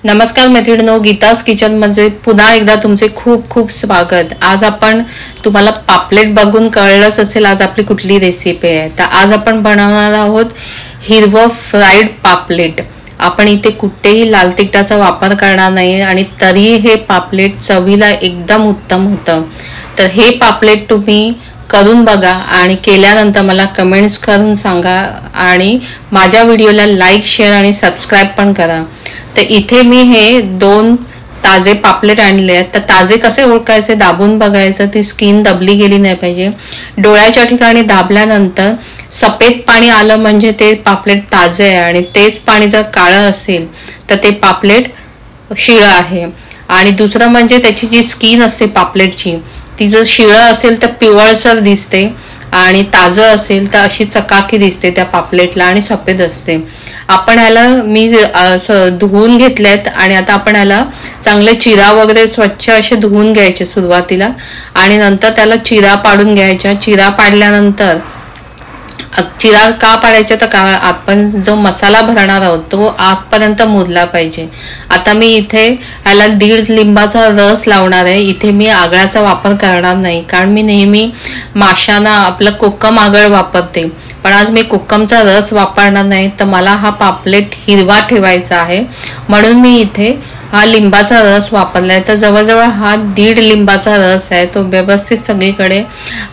नमस्कार मैत्रिणींनो, गीताज किचन मध्ये पुन्हा एकदा तुमचे खूप खूप स्वागत। आज आपण तुम्हाला पापलेट बघून कळलंच असेल आज आपली कुठली रेसिपी आहे। तर आज आपण बनवणार आहोत हिरवं फ्राईड पापलेट। आपण इथे कुठेही लाल तिखटाचा वापर करणार नाही आणि तरी हे पापलेट चवीला एकदम उत्तम होतं। तर हे पापलेट तुम्ही करून बघा आणि केल्यानंतर मला कमेंट्स करून सांगा आणि माझ्या व्हिडिओला लाईक शेअर आणि सबस्क्राइब पण करा। तर इथे मी हे 2 ताजे पापलेट आणले आहेत। तर ताजे कसे ओळखायचे, दाबून बघायचं, ती स्किन दबली गेली नाही पाहिजे। डोळ्याच्या ठिकाणी दाबल्यानंतर सफेद पाणी आलं म्हणजे ते पापलेट ताजे आहे आणि तेच पाणी जर काळं असेल तर ते पापलेट शिळं आहे। आणि दुसरं म्हणजे त्याची जी स्किन असते पापलेटची ती जर शिळं असेल तर पिवळसर दिसते आणि ताजं असेल तर अशी चकाकी दिसते त्या पापलेटला आणि सफेद असते। आपण याला मी धुवून घेतलेत आणि आता आपण याला चांगले चिरा वगैरे स्वच्छ असे धुवून घ्यायचे सुरुवातीला आणि नंतर त्याला चिरा पाडून घ्यायचा। चिरा पाडल्यानंतर चिरा का पाडायचा तर आपण जो मसाला भरणार आहोत तो आतपर्यंत मुरला पाहिजे। आता मी इथे याला 1.5 लिंबाचा रस लावणार आहे। इथे मी आगळाचा वापर करणार नाही कारण मी नेहमी माशांना आपलं कोकम आगळ वापरते, पण आज मी कोकमचा रस वापरणार नाही। तर मला हा पापलेट हिरवा ठेवायचा आहे म्हणून मी इथे हा लिंबाचा रस वापरलाय। तर जवळजवळ हा 1.5 लिंबाचा रस आहे। तो व्यवस्थित सगळीकडे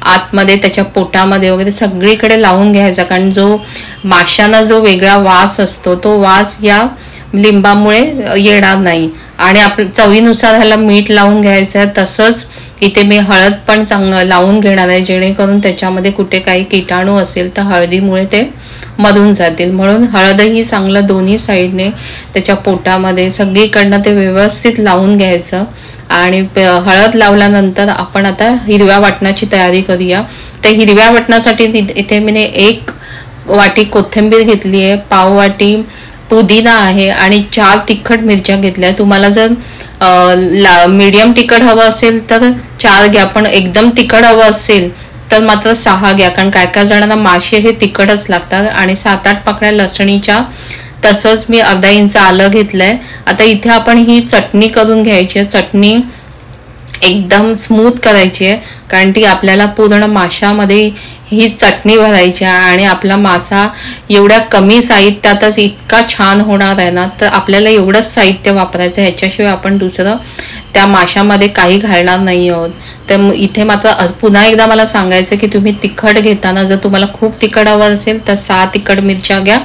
आतमध्ये त्याच्या पोटामध्ये वगैरे सगळीकडे लावून घ्यायचा कारण जो माशांना जो वेगळा वास असतो तो वास या लिंबामुळे येणार नाही। आणि आपल्या चवीनुसार ह्याला मीठ लावून घ्यायचं आहे। तसंच इथे मी हळद पण चांगलं लावून घेणार आहे जेणेकरून त्याच्यामध्ये कुठे काही कीटाणू असेल तर हळदीमुळे ते मरून जातील। म्हणून हळदही चांगलं दोन्ही साईडने त्याच्या पोटामध्ये सगळीकडनं ते व्यवस्थित लावून घ्यायचं। आणि हळद लावल्यानंतर आपण आता हिरव्या वाटणाची तयारी करूया। त्या हिरव्या वाटणासाठी इथे मी 1 वाटी कोथिंबीर घेतली आहे, पाव वाटी पुदिना आहे आणि 4 तिखट मिरच्या घेतल्या। तुम्हाला जर मीडियम तिखट हवं असेल तर 4 घ्या, पण एकदम तिखट हवं असेल तर मात्र 6 घ्या कारण काय काय जणांना मासे हे तिखटच लागतात। आणि 7-8 पाकळ्या लसणीच्या, तसंच मी अर्धा इंच आलं घेतलंय। आता इथे आपण ही चटणी करून घ्यायची आहे। चटणी एकदम स्मूथ करायची आहे कारण ती आपल्याला पूर्ण माशामध्ये ही चटणी भरायची आहे आणि आपला मासा एवढ्या कमी साहित्यातच इतका छान होणार आहे ना। तर आपल्याला एवढंच साहित्य वापरायचं, ह्याच्याशिवाय आपण दुसरं त्या माशामध्ये काही घालणार नाही आहोत। तर इथे मात्र पुन्हा एकदा मला सांगायचं की तुम्ही तिखट घेताना जर तुम्हाला खूप तिखट हवं असेल तर 6 तिखट मिरच्या घ्या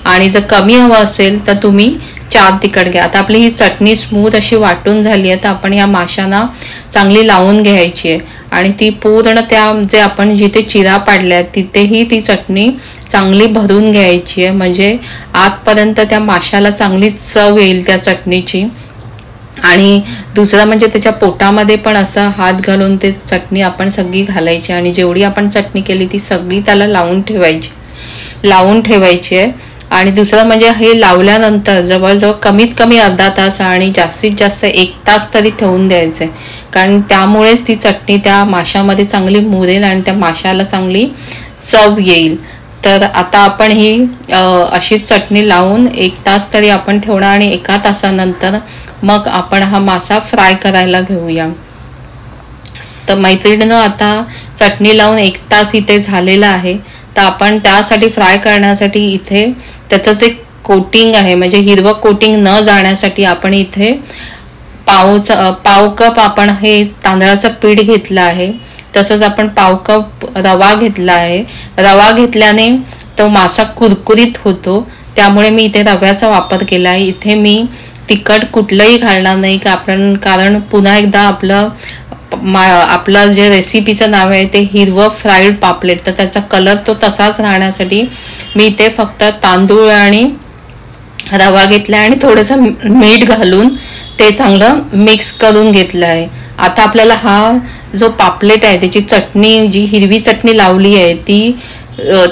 आणि जर कमी हवं असेल तर तुम्ही 4 तिखट घ्या। आता आपली ही चटणी स्मूथ अशी वाटून झाली आहे तर आपण या माशांना चांगली लावून घ्यायची आहे आणि ती पूर्ण त्या जे आपण जिथे चिरा पाडल्या तिथेही ती चटणी चांगली भरून घ्यायची आहे म्हणजे आतपर्यंत त्या माशाला चांगली चव येईल त्या चटणीची। आणि दुसरा म्हणजे त्याच्या पोटामध्ये पण असं हात घालून ते चटणी आपण सगळी घालायची आणि जेवढी आपण चटणी केली ती सगळी त्याला लावून ठेवायची आहे। आणि दुसरं म्हणजे हे लावल्यानंतर जवळजवळ कमीत कमी अर्धा तास आणि जास्तीत जास्त 1 तास तरी ठेवून द्यायचे कारण त्यामुळेच ती चटणी त्या माशामध्ये चांगली मुरेल आणि त्या माशाला चांगली चव येईल। तर आता आपण ही अशी चटणी लावून 1 तास तरी आपण ठेवणार आणि 1 तासानंतर मग आपण हा मासा फ्राय करायला घेऊया। तर मैत्रिणींनो, आता चटणी लावून 1 तास इथे झालेला आहे। तर आपण त्यासाठी फ्राय करण्यासाठी इथे त्याचं जे कोटिंग आहे म्हणजे हिरवं कोटिंग न जाण्यासाठी आपण इथे पाव कप आपण हे तांदळाचं पीठ घेतलं आहे। तसंच आपण पाव कप रवा घेतला आहे। रवा घेतल्याने तो मासा कुरकुरीत होतो त्यामुळे मी इथे रव्याचा वापर केला आहे। इथे मी तिखट कुठलंही घालणार नाही का आपण, कारण पुन्हा एकदा आपलं जे रेसिपीचं नाव आहे ते हिरवं फ्राईड पापलेट, तर त्याचा कलर तो तसाच राहण्यासाठी मी इथे फक्त तांदूळ आणि रवा घेतला आणि थोडंसं मीठ घालून ते चांगलं मिक्स करून घेतलं आहे। आता आपल्याला हा जो पापलेट आहे त्याची चटणी, जी हिरवी चटणी लावली आहे ती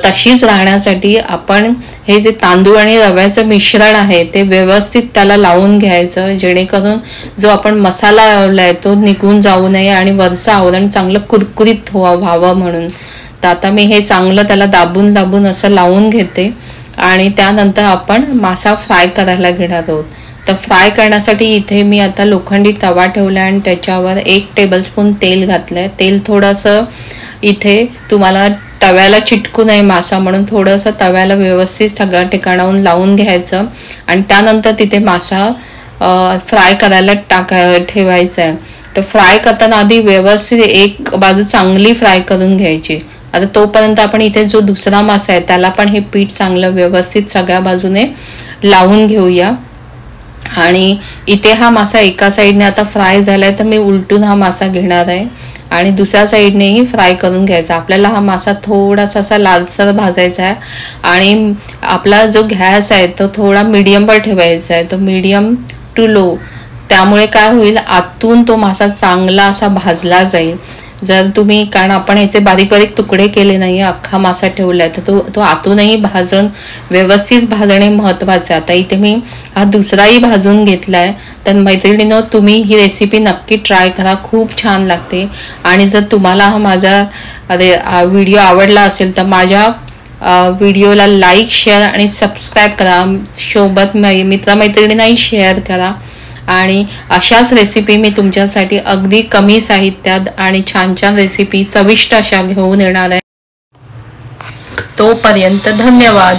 तशीच राहण्यासाठी आपण हे जे तांदूळ आणि रव्याचं मिश्रण आहे ते व्यवस्थित त्याला लावून घ्यायचं जेणेकरून जो आपण मसाला लावलाय तो निघून जाऊ नये आणि वरचं आवरण चांगलं कुरकुरीत व्हावं म्हणून। तर आता मी हे चांगलं त्याला दाबून असं लावून घेते आणि त्यानंतर आपण मासा फ्राय करायला घेणार आहोत। तर फ्राय करण्यासाठी इथे मी आता लोखंडी तवा ठेवला आणि त्याच्यावर 1 टेबलस्पून तेल घातलंय. तेल थोडंसं इथे तुम्हाला तव्याला चिटकू नये मासा म्हणून थोडंसं तव्याला व्यवस्थित सगळ्या ठिकाणाहून लावून घ्यायचं आणि त्यानंतर तिथे मासा फ्राय करायला ठेवायचा आहे. तर फ्राय करताना आधी व्यवस्थित एक बाजू चांगली फ्राय करून घ्यायची. आता तोपर्यंत आपण इथे जो दुसरा मासा आहे त्याला पण हे पीठ चांगलं व्यवस्थित सगळ्या बाजूने लावून घेऊया. आणि इथे हा मासा एका साईडने आता फ्राय झालाय तर मी उलटून हा मासा घेणार आहे आणि दुसऱ्या साईडनेही फ्राय करून घ्यायचा. आपल्याला हा मासा थोडासा असा लालसर भाजायचा आहे आणि आपला जो गॅस आहे तो थोडा मीडियमवर ठेवायचा आहे, तो मीडियम टू लो. त्यामुळे काय होईल, आतून तो मासा चांगला असा भाजला जाईल. जर तुम्ही, कारण आपण ह्याचे बारीक बारीक तुकडे केले नाही, अख्खा मासा ठेवलाय, तर तो आतूनही व्यवस्थित भाजणे महत्वाचे. आता इथे मी हा दुसराही भाजून घेतलाय. तर मैत्रिणींनो, तुम्ही ही रेसिपी नक्की ट्राय करा, खूप छान लागते. आणि जर तुम्हाला हा माझा व्हिडिओ आवडला असेल तर माझ्या व्हिडिओला लाईक, शेअर आणि सबस्क्राईब करा. सोबत मित्रमैत्रिणींनाही शेअर करा. आणि अशाच रेसिपी मी तुमच्यासाठी अगदी कमी साहित्यात आणि छान छान रेसिपी चविष्ट अशा घेऊन येणार आहे. तोपर्यंत धन्यवाद.